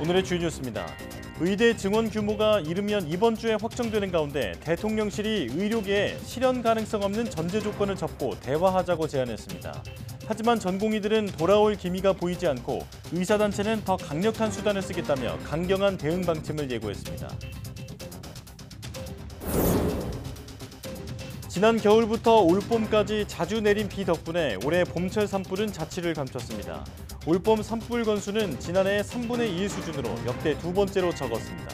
오늘의 주요 뉴스입니다. 의대 증원 규모가 이르면 이번 주에 확정되는 가운데 대통령실이 의료계에 실현 가능성 없는 전제 조건을 접고 대화하자고 제안했습니다. 하지만 전공의들은 돌아올 기미가 보이지 않고 의사단체는 더 강력한 수단을 쓰겠다며 강경한 대응 방침을 예고했습니다. 지난 겨울부터 올봄까지 자주 내린 비 덕분에 올해 봄철 산불은 자취를 감췄습니다. 올봄 산불 건수는 지난해의 3분의 1 수준으로 역대 두 번째로 적었습니다.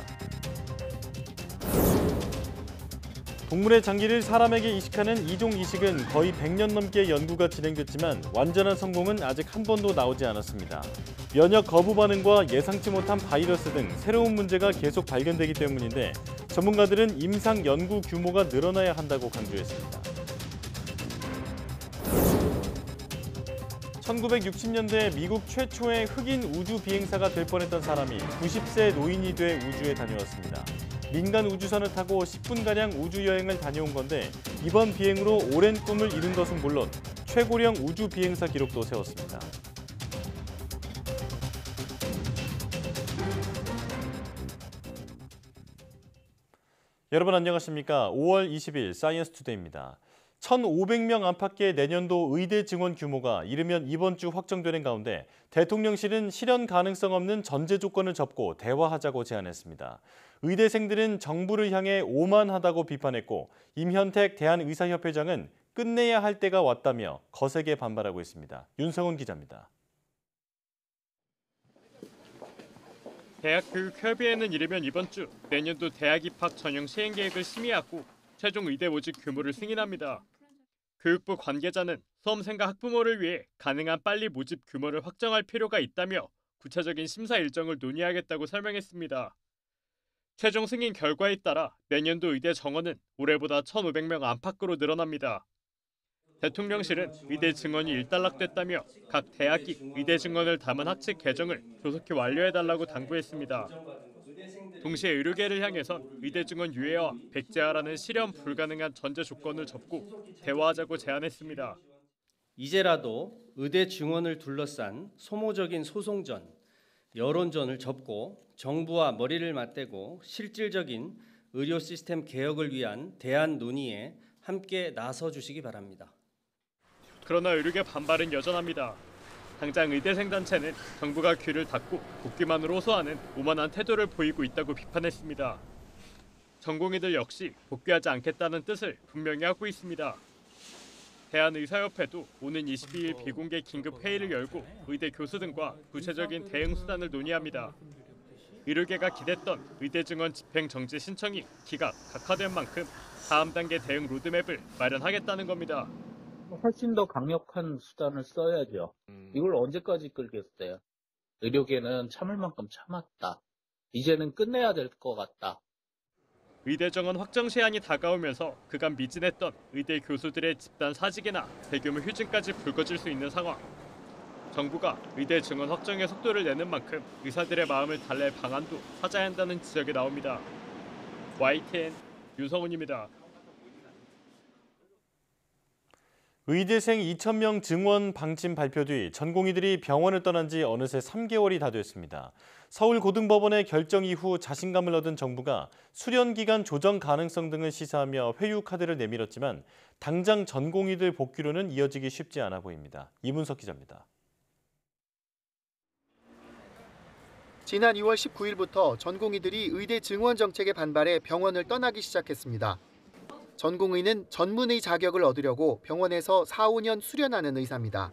동물의 장기를 사람에게 이식하는 이종 이식은 거의 100년 넘게 연구가 진행됐지만 완전한 성공은 아직 한 번도 나오지 않았습니다. 면역 거부 반응과 예상치 못한 바이러스 등 새로운 문제가 계속 발견되기 때문인데 전문가들은 임상 연구 규모가 늘어나야 한다고 강조했습니다. 1960년대 미국 최초의 흑인 우주 비행사가 될 뻔했던 사람이 90세 노인이 돼 우주에 다녀왔습니다. 민간 우주선을 타고 10분가량 우주여행을 다녀온 건데 이번 비행으로 오랜 꿈을 이룬 것은 물론 최고령 우주 비행사 기록도 세웠습니다. 여러분 안녕하십니까? 5월 20일 사이언스 투데이입니다. 1,500명 안팎의 내년도 의대 증원 규모가 이르면 이번 주 확정되는 가운데 대통령실은 실현 가능성 없는 전제 조건을 접고 대화하자고 제안했습니다. 의대생들은 정부를 향해 오만하다고 비판했고 임현택 대한의사협회장은 끝내야 할 때가 왔다며 거세게 반발하고 있습니다. 윤성훈 기자입니다. 대학교육협의회는 이르면 이번 주 내년도 대학 입학 전형 시행 계획을 심의하고 최종 의대 모집 규모를 승인합니다. 교육부 관계자는 수험생과 학부모를 위해 가능한 빨리 모집 규모를 확정할 필요가 있다며 구체적인 심사 일정을 논의하겠다고 설명했습니다. 최종 승인 결과에 따라 내년도 의대 정원은 올해보다 1,500명 안팎으로 늘어납니다. 대통령실은 의대 증원이 일단락됐다며 각 대학이 의대 증원을 담은 학칙 개정을 조속히 완료해달라고 당부했습니다. 동시에 의료계를 향해선 의대 증원 유예와 백지화라는 실현 불가능한 전제 조건을 접고 대화하자고 제안했습니다. 이제라도 의대 증원을 둘러싼 소모적인 소송전, 여론전을 접고 정부와 머리를 맞대고 실질적인 의료 시스템 개혁을 위한 대안 논의에 함께 나서 주시기 바랍니다. 그러나 의료계 반발은 여전합니다. 당장 의대생 단체는 정부가 귀를 닫고 복귀만으로 호소하는 오만한 태도를 보이고 있다고 비판했습니다. 전공의들 역시 복귀하지 않겠다는 뜻을 분명히 하고 있습니다. 대한의사협회도 오는 22일 비공개 긴급 회의를 열고 의대 교수 등과 구체적인 대응 수단을 논의합니다. 의료계가 기댔던 의대 증원 집행 정지 신청이 기각, 각하된 만큼 다음 단계 대응 로드맵을 마련하겠다는 겁니다. 훨씬 더 강력한 수단을 써야죠. 이걸 언제까지 끌겠어요? 의료계는 참을 만큼 참았다. 이제는 끝내야 될 것 같다. 의대 정원 확정 시한이 다가오면서 그간 미진했던 의대 교수들의 집단 사직이나 대규모 휴진까지 불거질 수 있는 상황. 정부가 의대 증원 확정의 속도를 내는 만큼 의사들의 마음을 달랠 방안도 찾아야 한다는 지적이 나옵니다. YTN 윤성훈입니다. 의대생 2,000명 증원 방침 발표 뒤 전공의들이 병원을 떠난 지 어느새 3개월이 다 됐습니다. 서울고등법원의 결정 이후 자신감을 얻은 정부가 수련기간 조정 가능성 등을 시사하며 회유 카드를 내밀었지만 당장 전공의들 복귀로는 이어지기 쉽지 않아 보입니다. 이문석 기자입니다. 지난 2월 19일부터 전공의들이 의대 증원 정책에 반발해 병원을 떠나기 시작했습니다. 전공의는 전문의 자격을 얻으려고 병원에서 4, 5년 수련하는 의사입니다.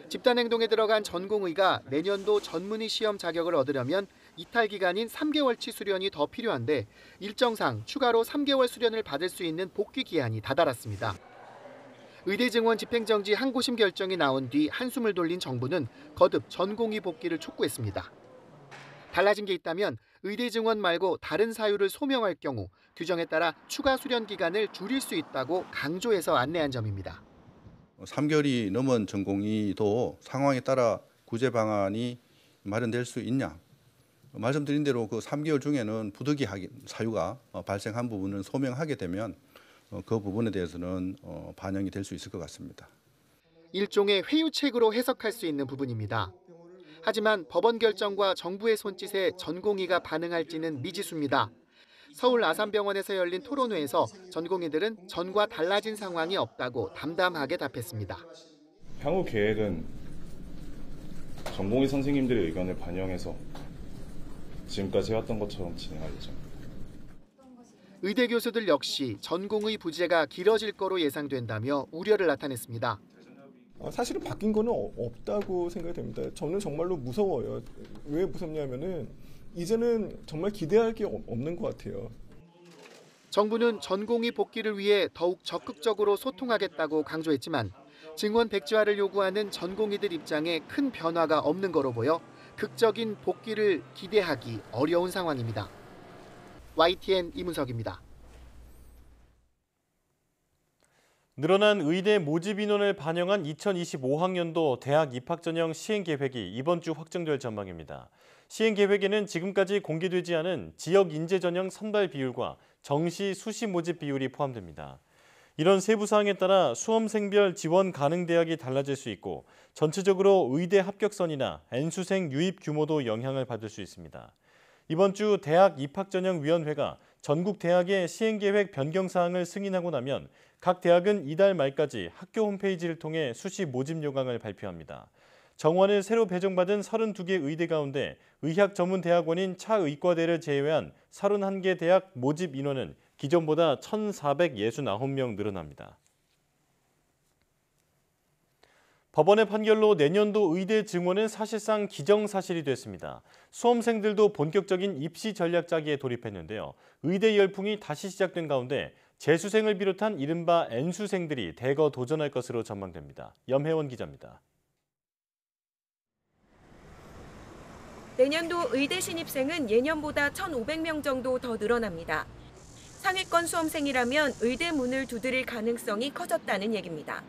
집단행동에 들어간 전공의가 내년도 전문의 시험 자격을 얻으려면 이탈 기간인 3개월치 수련이 더 필요한데 일정상 추가로 3개월 수련을 받을 수 있는 복귀 기한이 다다랐습니다. 의대 증원 집행정지 항고심 결정이 나온 뒤 한숨을 돌린 정부는 거듭 전공의 복귀를 촉구했습니다. 달라진 게 있다면 의대 증원 말고 다른 사유를 소명할 경우 규정에 따라 추가 수련 기간을 줄일 수 있다고 강조해서 안내한 점입니다. 3개월이 넘은 전공의도 상황에 따라 구제 방안이 마련될 수 있냐. 말씀드린 대로 그 3개월 중에는 부득이 사유가 발생한 부분을 소명하게 되면 그 부분에 대해서는 반영이 될 수 있을 것 같습니다. 일종의 회유책으로 해석할 수 있는 부분입니다. 하지만 법원 결정과 정부의 손짓에 전공의가 반응할지는 미지수입니다. 서울 아산병원에서 열린 토론회에서 전공의들은 전과 달라진 상황이 없다고 담담하게 답했습니다. 향후 계획은 전공의 선생님들의 의견을 반영해서 지금까지 해왔던 것처럼 진행할 예정입니다. 의대 교수들 역시 전공의 부재가 길어질 거로 예상된다며 우려를 나타냈습니다. 사실은 바뀐 거는 없다고 생각이 됩니다. 저는 정말로 무서워요. 왜 무섭냐면은 이제는 정말 기대할 게 없는 것 같아요. 정부는 전공의 복귀를 위해 더욱 적극적으로 소통하겠다고 강조했지만 증원 백지화를 요구하는 전공의들 입장에 큰 변화가 없는 거로 보여 극적인 복귀를 기대하기 어려운 상황입니다. YTN 이문석입니다. 늘어난 의대 모집 인원을 반영한 2025학년도 대학 입학 전형 시행 계획이 이번 주 확정될 전망입니다. 시행 계획에는 지금까지 공개되지 않은 지역 인재 전형 선발 비율과 정시 수시 모집 비율이 포함됩니다. 이런 세부 사항에 따라 수험생별 지원 가능 대학이 달라질 수 있고 전체적으로 의대 합격선이나 N수생 유입 규모도 영향을 받을 수 있습니다. 이번 주 대학 입학전형위원회가 전국 대학의 시행계획 변경 사항을 승인하고 나면 각 대학은 이달 말까지 학교 홈페이지를 통해 수시 모집 요강을 발표합니다. 정원을 새로 배정받은 32개 의대 가운데 의학 전문 대학원인 차의과대를 제외한 31개 대학 모집 인원은 기존보다 1,469명 늘어납니다. 법원의 판결로 내년도 의대 증원은 사실상 기정사실이 됐습니다. 수험생들도 본격적인 입시 전략 짜기에 돌입했는데요. 의대 열풍이 다시 시작된 가운데 재수생을 비롯한 이른바 N수생들이 대거 도전할 것으로 전망됩니다. 염혜원 기자입니다. 내년도 의대 신입생은 예년보다 1,500명 정도 더 늘어납니다. 상위권 수험생이라면 의대 문을 두드릴 가능성이 커졌다는 얘기입니다.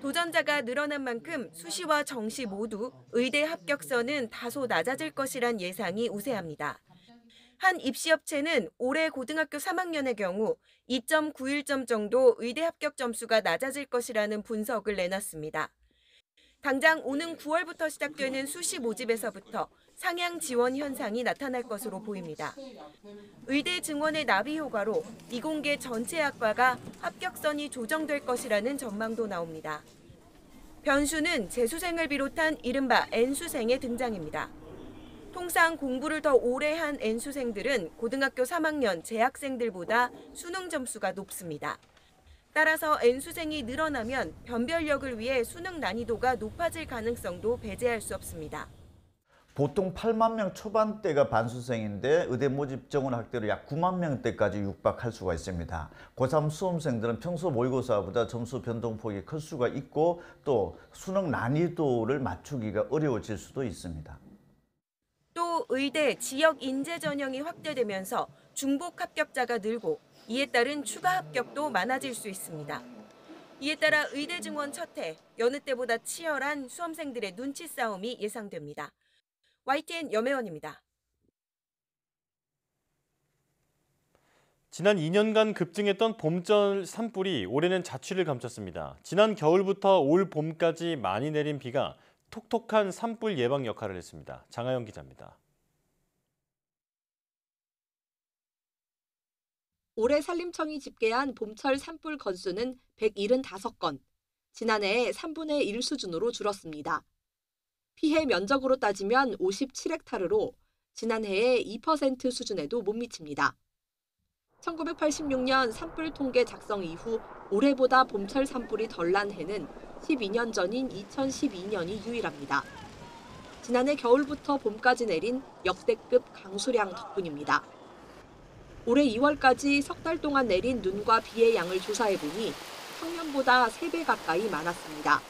도전자가 늘어난 만큼 수시와 정시 모두 의대 합격선은 다소 낮아질 것이란 예상이 우세합니다. 한 입시업체는 올해 고등학교 3학년의 경우 2.91점 정도 의대 합격 점수가 낮아질 것이라는 분석을 내놨습니다. 당장 오는 9월부터 시작되는 수시 모집에서부터 상향 지원 현상이 나타날 것으로 보입니다. 의대 증원의 나비 효과로 이공계 전체 학과가 합격선이 조정될 것이라는 전망도 나옵니다. 변수는 재수생을 비롯한 이른바 N수생의 등장입니다. 통상 공부를 더 오래 한 N수생들은 고등학교 3학년 재학생들보다 수능 점수가 높습니다. 따라서 N수생이 늘어나면 변별력을 위해 수능 난이도가 높아질 가능성도 배제할 수 없습니다. 보통 8만 명 초반대가 반수생인데 의대 모집 정원 확대로 약 9만 명대까지 육박할 수가 있습니다. 고3 수험생들은 평소 모의고사보다 점수 변동폭이 클 수가 있고 또 수능 난이도를 맞추기가 어려워질 수도 있습니다. 또 의대 지역 인재 전형이 확대되면서 중복 합격자가 늘고 이에 따른 추가 합격도 많아질 수 있습니다. 이에 따라 의대 증원 첫 해, 여느 때보다 치열한 수험생들의 눈치 싸움이 예상됩니다. YTN 염혜원입니다. 지난 2년간 급증했던 봄철 산불이 올해는 자취를 감췄습니다. 지난 겨울부터 올 봄까지 많이 내린 비가 톡톡한 산불 예방 역할을 했습니다. 장하영 기자입니다. 올해 산림청이 집계한 봄철 산불 건수는 175건, 지난해의 3분의 1 수준으로 줄었습니다. 피해 면적으로 따지면 57헥타르로 지난해의 2% 수준에도 못 미칩니다. 1986년 산불 통계 작성 이후 올해보다 봄철 산불이 덜 난 해는 12년 전인 2012년이 유일합니다. 지난해 겨울부터 봄까지 내린 역대급 강수량 덕분입니다. 올해 2월까지 석 달 동안 내린 눈과 비의 양을 조사해보니 평년보다 3배 가까이 많았습니다.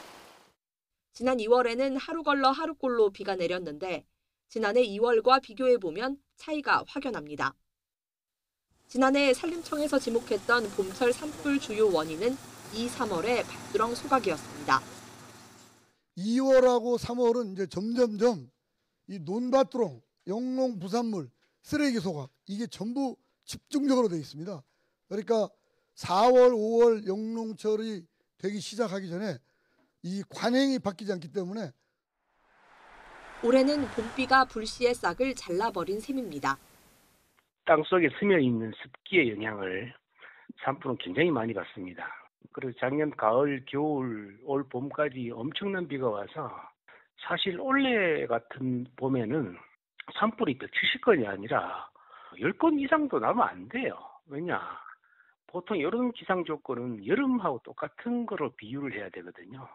지난 2월에는 하루 걸러 하루꼴로 비가 내렸는데 지난해 2월과 비교해보면 차이가 확연합니다. 지난해 산림청에서 지목했던 봄철 산불 주요 원인은 2, 3월의 밭두렁 소각이었습니다. 2월하고 3월은 이제 점점점 이 논밭두렁, 영농 부산물, 쓰레기 소각 이게 전부 집중적으로 되어 있습니다. 그러니까 4월, 5월 올해는 봄비가 불씨의 싹을 잘라버린 셈입니다. 땅속에 스며있는 습기의 영향을 산불은 굉장히 많이 받습니다. 그리고 작년 가을, 겨울, 올 봄까지 엄청난 비가 와서 사실 올해 같은 봄에는 산불이 170건이 아니라 10건 이상도 나면 안 돼요. 왜냐? 보통 이런 기상 조건은 여름하고 똑같은 거로 비유를 해야 되거든요.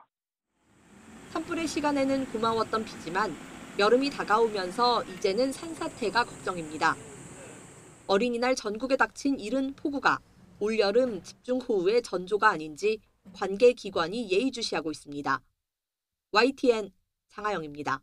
산불의 시간에는 고마웠던 비지만 여름이 다가오면서 이제는 산사태가 걱정입니다. 어린이날 전국에 닥친 이른 폭우가 올여름 집중호우의 전조가 아닌지 관계기관이 예의주시하고 있습니다. YTN 장하영입니다.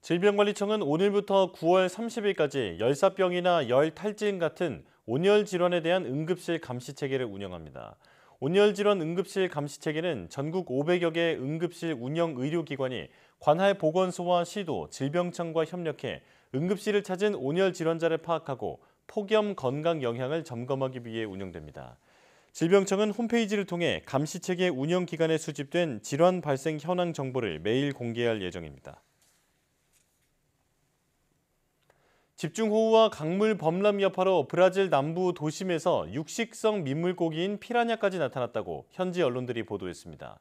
질병관리청은 오늘부터 9월 30일까지 열사병이나 열탈진 같은 온열 질환에 대한 응급실 감시 체계를 운영합니다. 온열 질환 응급실 감시 체계는 전국 500여 개 응급실 운영 의료기관이 관할 보건소와 시도, 질병청과 협력해 응급실을 찾은 온열 질환자를 파악하고 폭염 건강 영향을 점검하기 위해 운영됩니다. 질병청은 홈페이지를 통해 감시 체계 운영 기간에 수집된 질환 발생 현황 정보를 매일 공개할 예정입니다. 집중호우와 강물 범람 여파로 브라질 남부 도심에서 육식성 민물고기인 피라냐까지 나타났다고 현지 언론들이 보도했습니다.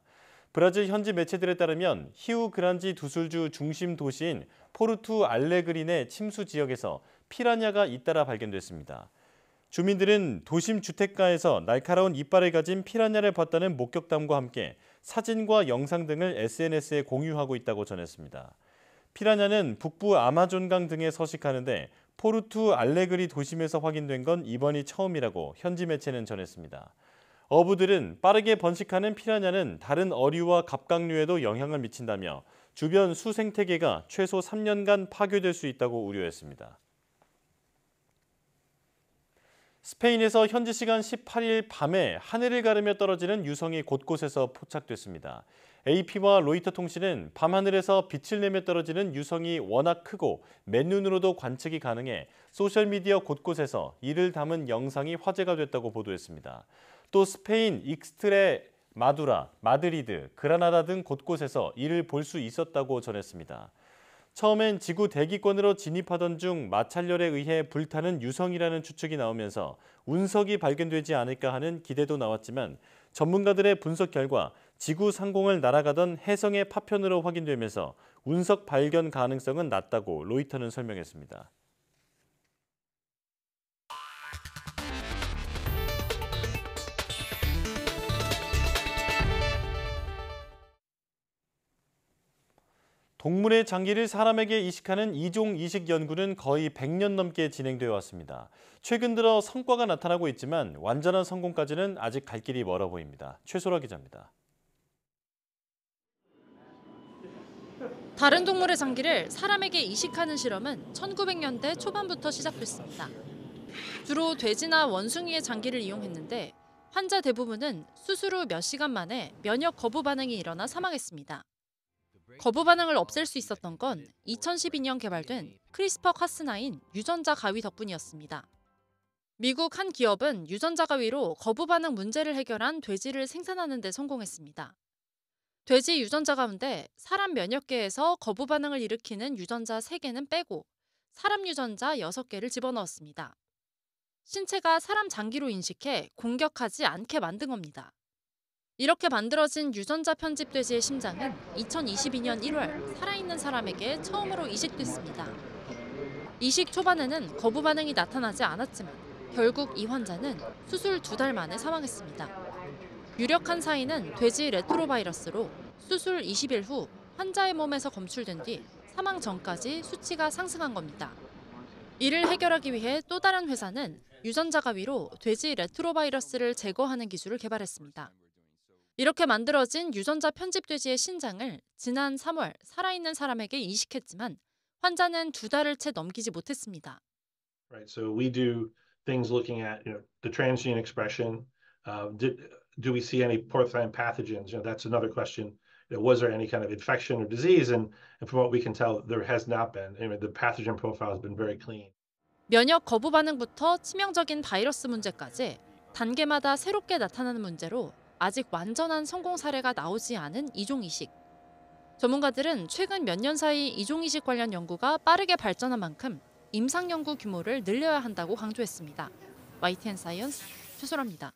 브라질 현지 매체들에 따르면 히우그란지 두술주 중심 도시인 포르투 알레그린의 침수 지역에서 피라냐가 잇따라 발견됐습니다. 주민들은 도심 주택가에서 날카로운 이빨을 가진 피라냐를 봤다는 목격담과 함께 사진과 영상 등을 SNS에 공유하고 있다고 전했습니다. 피라냐는 북부 아마존강 등에 서식하는데 포르투 알레그리 도심에서 확인된 건 이번이 처음이라고 현지 매체는 전했습니다. 어부들은 빠르게 번식하는 피라냐는 다른 어류와 갑각류에도 영향을 미친다며 주변 수생태계가 최소 3년간 파괴될 수 있다고 우려했습니다. 스페인에서 현지 시간 18일 밤에 하늘을 가르며 떨어지는 유성이 곳곳에서 포착됐습니다. AP와 로이터 통신은 밤하늘에서 빛을 내며 떨어지는 유성이 워낙 크고 맨눈으로도 관측이 가능해 소셜미디어 곳곳에서 이를 담은 영상이 화제가 됐다고 보도했습니다. 또 스페인 익스트레 마두라, 마드리드, 그라나다 등 곳곳에서 이를 볼 수 있었다고 전했습니다. 처음엔 지구 대기권으로 진입하던 중 마찰열에 의해 불타는 유성이라는 추측이 나오면서 운석이 발견되지 않을까 하는 기대도 나왔지만 전문가들의 분석 결과 지구 상공을 날아가던 혜성의 파편으로 확인되면서 운석 발견 가능성은 낮다고 로이터는 설명했습니다. 동물의 장기를 사람에게 이식하는 이종 이식 연구는 거의 100년 넘게 진행되어 왔습니다. 최근 들어 성과가 나타나고 있지만 완전한 성공까지는 아직 갈 길이 멀어 보입니다. 최소라 기자입니다. 다른 동물의 장기를 사람에게 이식하는 실험은 1900년대 초반부터 시작됐습니다. 주로 돼지나 원숭이의 장기를 이용했는데 환자 대부분은 수술 후 몇 시간 만에 면역 거부 반응이 일어나 사망했습니다. 거부 반응을 없앨 수 있었던 건 2012년 개발된 크리스퍼-카스나인 유전자 가위 덕분이었습니다. 미국 한 기업은 유전자 가위로 거부 반응 문제를 해결한 돼지를 생산하는 데 성공했습니다. 돼지 유전자 가운데 사람 면역계에서 거부 반응을 일으키는 유전자 3개는 빼고 사람 유전자 6개를 집어넣었습니다. 신체가 사람 장기로 인식해 공격하지 않게 만든 겁니다. 이렇게 만들어진 유전자 편집 돼지의 심장은 2022년 1월 살아있는 사람에게 처음으로 이식됐습니다. 이식 초반에는 거부 반응이 나타나지 않았지만 결국 이 환자는 수술 2달 만에 사망했습니다. 유력한 사인은 돼지 레트로바이러스로 수술 20일 후 환자의 몸에서 검출된 뒤 사망 전까지 수치가 상승한 겁니다. 이를 해결하기 위해 또 다른 회사는 유전자 가위로 돼지 레트로바이러스를 제거하는 기술을 개발했습니다. 이렇게 만들어진 유전자 편집 돼지의 신장을 지난 3월 살아있는 사람에게 이식했지만 환자는 2달을 채 넘기지 못했습니다. Right, so we do things looking at the transgene expression. Do we see any porcine pathogens? That's another question. Was there any kind of infection or disease? And from what we can tell, there has not been. The pathogen profile has been very clean. 면역 거부 반응부터 치명적인 바이러스 문제까지 단계마다 새롭게 나타나는 문제로 아직 완전한 성공 사례가 나오지 않은 이종 이식. 전문가들은 최근 몇 년 사이 이종이식 관련 연구가 빠르게 발전한 만큼 임상 연구 규모를 늘려야 한다고 강조했습니다. YTN 사이언스 최소라입니다.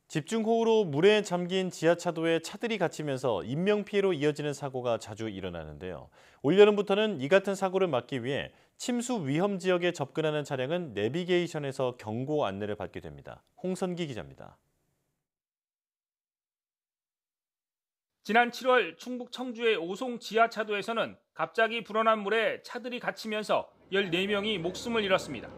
집중호우로 물에 잠긴 지하차도에 차들이 갇히면서 인명피해로 이어지는 사고가 자주 일어나는데요. 올여름부터는 이 같은 사고를 막기 위해 침수 위험 지역에 접근하는 차량은 내비게이션에서 경고 안내를 받게 됩니다. 홍선기 기자입니다. 지난 7월 충북 청주의 오송 지하차도에서는 갑자기 불어난 물에 차들이 갇히면서 14명이 목숨을 잃었습니다.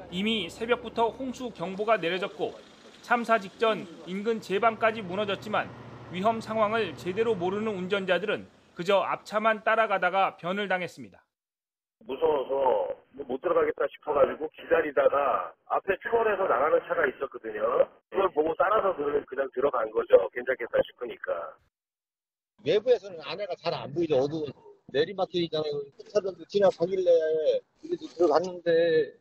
이미 새벽부터 홍수 경보가 내려졌고 참사 직전 인근 제방까지 무너졌지만 위험 상황을 제대로 모르는 운전자들은 그저 앞차만 따라가다가 변을 당했습니다. 무서워서 못 들어가겠다 싶어가지고 기다리다가 앞에 추월해서 나가는 차가 있었거든요. 그걸 보고 따라서 그냥 들어간 거죠. 괜찮겠다 싶으니까. 외부에서는 안에가 잘 안 보이죠. 어두운 내리막길 있잖아요. 차들도 지나가길래 그래도 들어갔는데.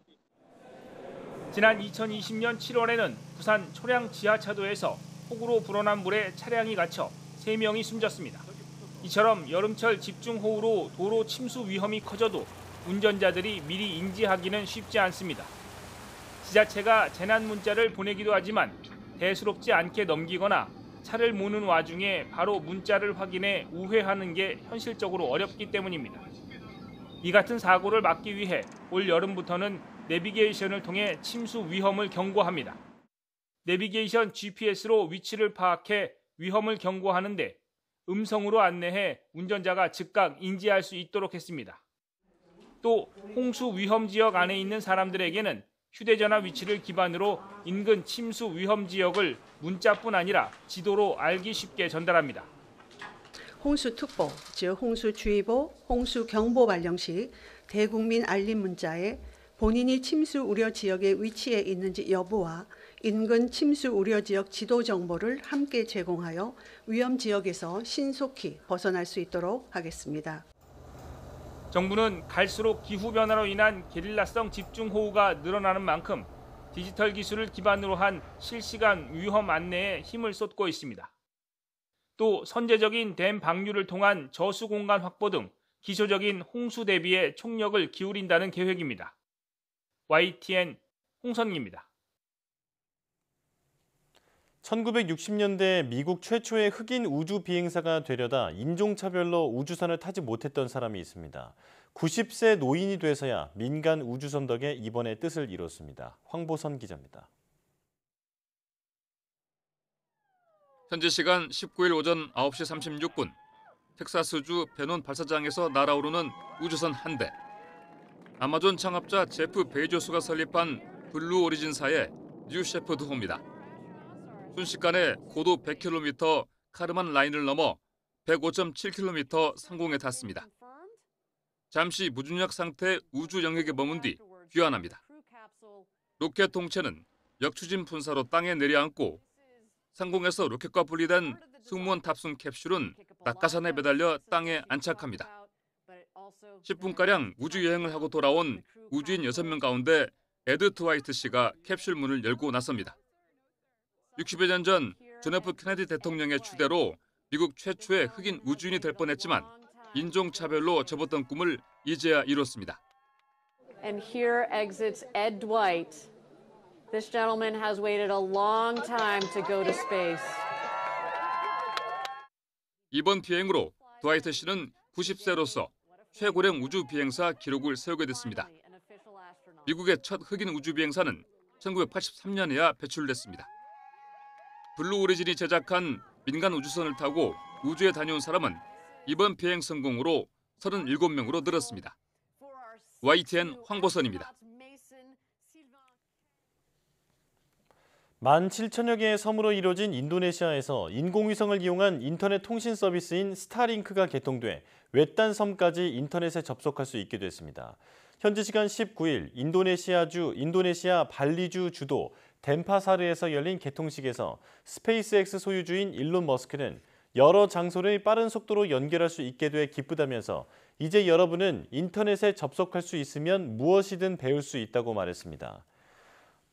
지난 2020년 7월에는 부산 초량 지하차도에서 폭우로 불어난 물에 차량이 갇혀 3명이 숨졌습니다. 이처럼 여름철 집중호우로 도로 침수 위험이 커져도 운전자들이 미리 인지하기는 쉽지 않습니다. 지자체가 재난 문자를 보내기도 하지만 대수롭지 않게 넘기거나 차를 모는 와중에 바로 문자를 확인해 우회하는 게 현실적으로 어렵기 때문입니다. 이 같은 사고를 막기 위해 올 여름부터는 내비게이션을 통해 침수 위험을 경고합니다. 내비게이션 GPS로 위치를 파악해 위험을 경고하는데 음성으로 안내해 운전자가 즉각 인지할 수 있도록 했습니다. 또 홍수 위험 지역 안에 있는 사람들에게는 휴대전화 위치를 기반으로 인근 침수 위험 지역을 문자뿐 아니라 지도로 알기 쉽게 전달합니다. 홍수특보, 즉 홍수주의보, 홍수경보 발령 시 대국민 알림 문자에 본인이 침수 우려 지역에 위치해 있는지 여부와 인근 침수 우려 지역 지도 정보를 함께 제공하여 위험 지역에서 신속히 벗어날 수 있도록 하겠습니다. 정부는 갈수록 기후변화로 인한 게릴라성 집중호우가 늘어나는 만큼 디지털 기술을 기반으로 한 실시간 위험 안내에 힘을 쏟고 있습니다. 또 선제적인 댐 방류를 통한 저수 공간 확보 등 기초적인 홍수 대비에 총력을 기울인다는 계획입니다. YTN 홍선기입니다. 1960년대 미국 최초의 흑인 우주 비행사가 되려다 인종차별로 우주선을 타지 못했던 사람이 있습니다. 90세 노인이 돼서야 민간 우주선 덕에 이번에 뜻을 이뤘습니다. 황보선 기자입니다. 현지 시간 19일 오전 9시 36분 텍사스주 베논 발사장에서 날아오르는 우주선 한 대. 아마존 창업자 제프 베이조스가 설립한 블루 오리진사의 뉴 셰퍼드호입니다. 순식간에 고도 100km 카르만 라인을 넘어 105.7km 상공에 닿습니다. 잠시 무중력 상태 우주 영역에 머문 뒤 귀환합니다. 로켓 동체는 역추진 분사로 땅에 내려앉고 상공에서 로켓과 분리된 승무원 탑승 캡슐은 낙하산에 매달려 땅에 안착합니다. 10분가량 우주여행을 하고 돌아온 우주인 6명 가운데 에드 트와이트 씨가 캡슐 문을 열고 나섭니다. 60여 년 전 존 F 케네디 대통령의 추대로 미국 최초의 흑인 우주인이 될 뻔했지만 인종차별로 접었던 꿈을 이제야 이뤘습니다. And here exits Ed Dwight. This gentleman has waited a long time to go to space. 이번 비행으로 드와이트 씨는 90세로서 최고령 우주 비행사 기록을 세우게 됐습니다. 미국의 첫 흑인 우주 비행사는 1983년에야 배출됐습니다. 블루 오리진이 제작한 민간 우주선을 타고 우주에 다녀온 사람은 이번 비행 성공으로 37명으로 늘었습니다. YTN 황보선입니다. 17,000여 개의 섬으로 이루어진 인도네시아에서 인공위성을 이용한 인터넷 통신 서비스인 스타링크가 개통돼 외딴 섬까지 인터넷에 접속할 수 있게 됐습니다. 현지 시간 19일 인도네시아 발리주 주도 덴파사르에서 열린 개통식에서 스페이스X 소유주인 일론 머스크는 여러 장소를 빠른 속도로 연결할 수 있게 돼 기쁘다면서 이제 여러분은 인터넷에 접속할 수 있으면 무엇이든 배울 수 있다고 말했습니다.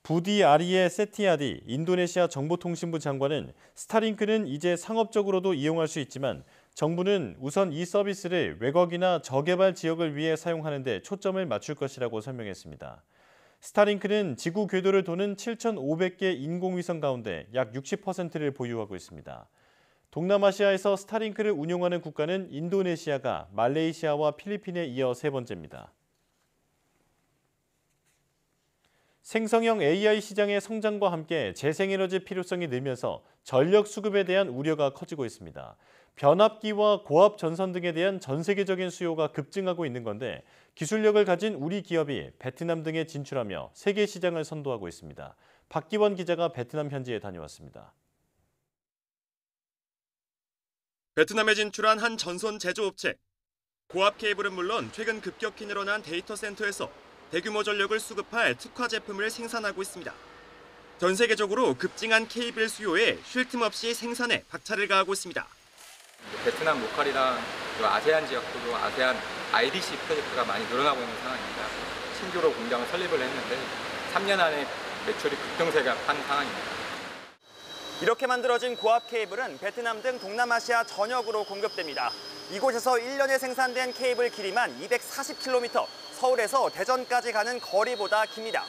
부디 아리에 세티아디 인도네시아 정보통신부 장관은 스타링크는 이제 상업적으로도 이용할 수 있지만 정부는 우선 이 서비스를 외곽이나 저개발 지역을 위해 사용하는 데 초점을 맞출 것이라고 설명했습니다. 스타링크는 지구 궤도를 도는 7,500개 인공위성 가운데 약 60%를 보유하고 있습니다. 동남아시아에서 스타링크를 운용하는 국가는 인도네시아가 말레이시아와 필리핀에 이어 세 번째입니다. 생성형 AI 시장의 성장과 함께 재생에너지 필요성이 늘면서 전력 수급에 대한 우려가 커지고 있습니다. 변압기와 고압 전선 등에 대한 전 세계적인 수요가 급증하고 있는 건데 기술력을 가진 우리 기업이 베트남 등에 진출하며 세계 시장을 선도하고 있습니다. 박기원 기자가 베트남 현지에 다녀왔습니다. 베트남에 진출한 한 전선 제조업체. 고압 케이블은 물론 최근 급격히 늘어난 데이터 센터에서 대규모 전력을 수급할 특화 제품을 생산하고 있습니다. 전 세계적으로 급증한 케이블 수요에 쉴 틈 없이 생산에 박차를 가하고 있습니다. 베트남 로컬이랑 아세안 지역도 아세안 IDC 프로젝트가 많이 늘어나고 있는 상황입니다. 신규로 공장을 설립을 했는데 3년 안에 매출이 급등세가 한 상황입니다. 이렇게 만들어진 고압 케이블은 베트남 등 동남아시아 전역으로 공급됩니다. 이곳에서 1년에 생산된 케이블 길이만 240km, 서울에서 대전까지 가는 거리보다 깁니다.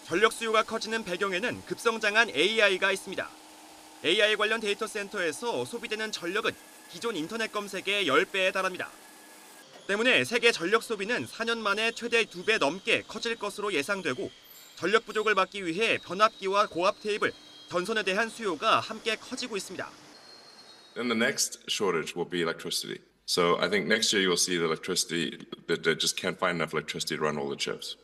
전력 수요가 커지는 배경에는 급성장한 AI가 있습니다. AI 관련 데이터 센터에서 소비되는 전력은 기존 인터넷 검색의 10배에 달합니다. 때문에 세계 전력 소비는 4년 만에 최대 2배 넘게 커질 것으로 예상되고 전력 부족을 막기 위해 변압기와 고압 테이블, 전선에 대한 수요가 함께 커지고 있습니다. Then the next shortage will be electricity. So I think next year you will see the electricity that they just can't find enough electricity to run all the chips.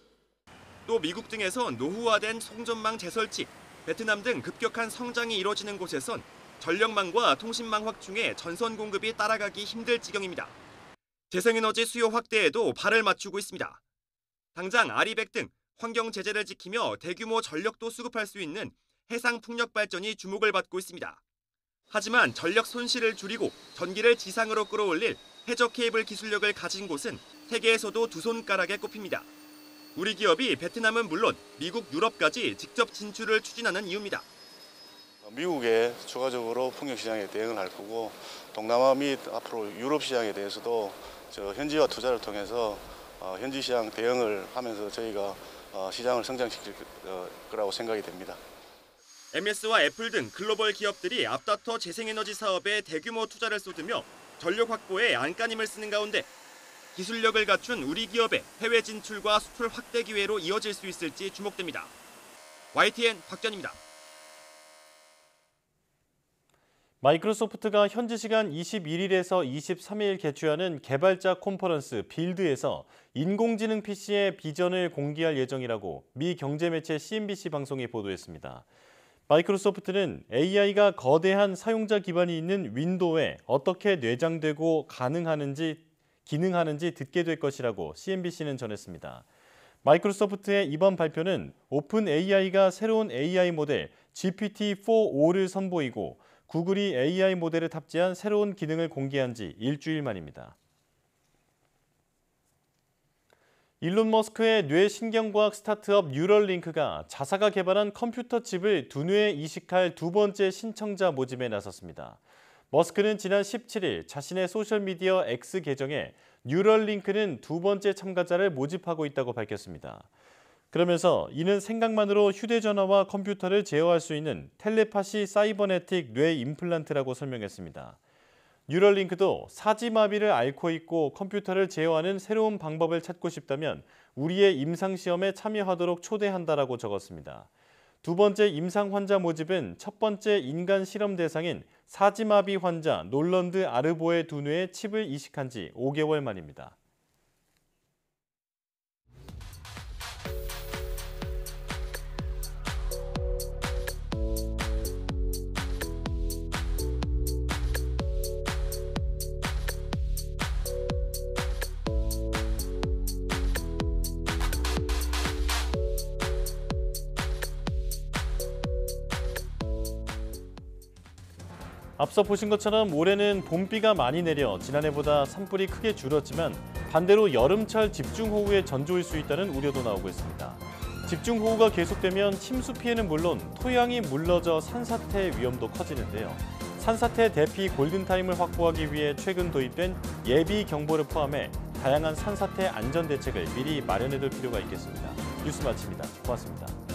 또 미국 등에선 노후화된 송전망 재설치, 베트남 등 급격한 성장이 이뤄지는 곳에선 전력망과 통신망 확충에 전선 공급이 따라가기 힘들 지경입니다. 재생에너지 수요 확대에도 발을 맞추고 있습니다. 당장 아리백 등 환경 제재를 지키며 대규모 전력도 수급할 수 있는 해상 풍력 발전이 주목을 받고 있습니다. 하지만 전력 손실을 줄이고 전기를 지상으로 끌어올릴 해저 케이블 기술력을 가진 곳은 세계에서도 두 손가락에 꼽힙니다. 우리 기업이 베트남은 물론 미국, 유럽까지 직접 진출을 추진하는 이유입니다. 미국에 추가적으로 풍력 시장에 대응을 할 거고 동남아 및 앞으로 유럽 시장에 대해서도 현지화 투자를 통해서 현지 시장 대응을 하면서 저희가 시장을 성장시킬 거라고 생각이 됩니다. MS와 애플 등 글로벌 기업들이 앞다퉈 재생에너지 사업에 대규모 투자를 쏟으며 전력 확보에 안간힘을 쓰는 가운데 기술력을 갖춘 우리 기업의 해외 진출과 수출 확대 기회로 이어질 수 있을지 주목됩니다. YTN 박전입니다. 마이크로소프트가 현지 시간 21일에서 23일 개최하는 개발자 컨퍼런스 빌드에서 인공지능 PC의 비전을 공개할 예정이라고 미 경제 매체 CNBC 방송이 보도했습니다. 마이크로소프트는 AI가 거대한 사용자 기반이 있는 윈도우에 어떻게 내장되고 기능하는지 듣게 될 것이라고 CNBC는 전했습니다. 마이크로소프트의 이번 발표는 오픈 AI가 새로운 AI 모델 GPT-4O를 선보이고 구글이 AI 모델을 탑재한 새로운 기능을 공개한 지 일주일 만입니다. 일론 머스크의 뇌신경과학 스타트업 뉴럴링크가 자사가 개발한 컴퓨터 칩을 두뇌에 이식할 두 번째 신청자 모집에 나섰습니다. 머스크는 지난 17일 자신의 소셜미디어 X 계정에 뉴럴링크는 두 번째 참가자를 모집하고 있다고 밝혔습니다. 그러면서 이는 생각만으로 휴대전화와 컴퓨터를 제어할 수 있는 텔레파시 사이버네틱 뇌 임플란트라고 설명했습니다. 뉴럴링크도 사지마비를 앓고 있고 컴퓨터를 제어하는 새로운 방법을 찾고 싶다면 우리의 임상시험에 참여하도록 초대한다라고 적었습니다. 두 번째 임상 환자 모집은 첫 번째 인간 실험 대상인 사지마비 환자 놀런드 아르보의 두뇌에 칩을 이식한 지 5개월 만입니다. 앞서 보신 것처럼 올해는 봄비가 많이 내려 지난해보다 산불이 크게 줄었지만 반대로 여름철 집중호우의 전조일 수 있다는 우려도 나오고 있습니다. 집중호우가 계속되면 침수 피해는 물론 토양이 물러져 산사태 위험도 커지는데요. 산사태 대피 골든타임을 확보하기 위해 최근 도입된 예비 경보를 포함해 다양한 산사태 안전 대책을 미리 마련해둘 필요가 있겠습니다. 뉴스 마칩니다. 고맙습니다.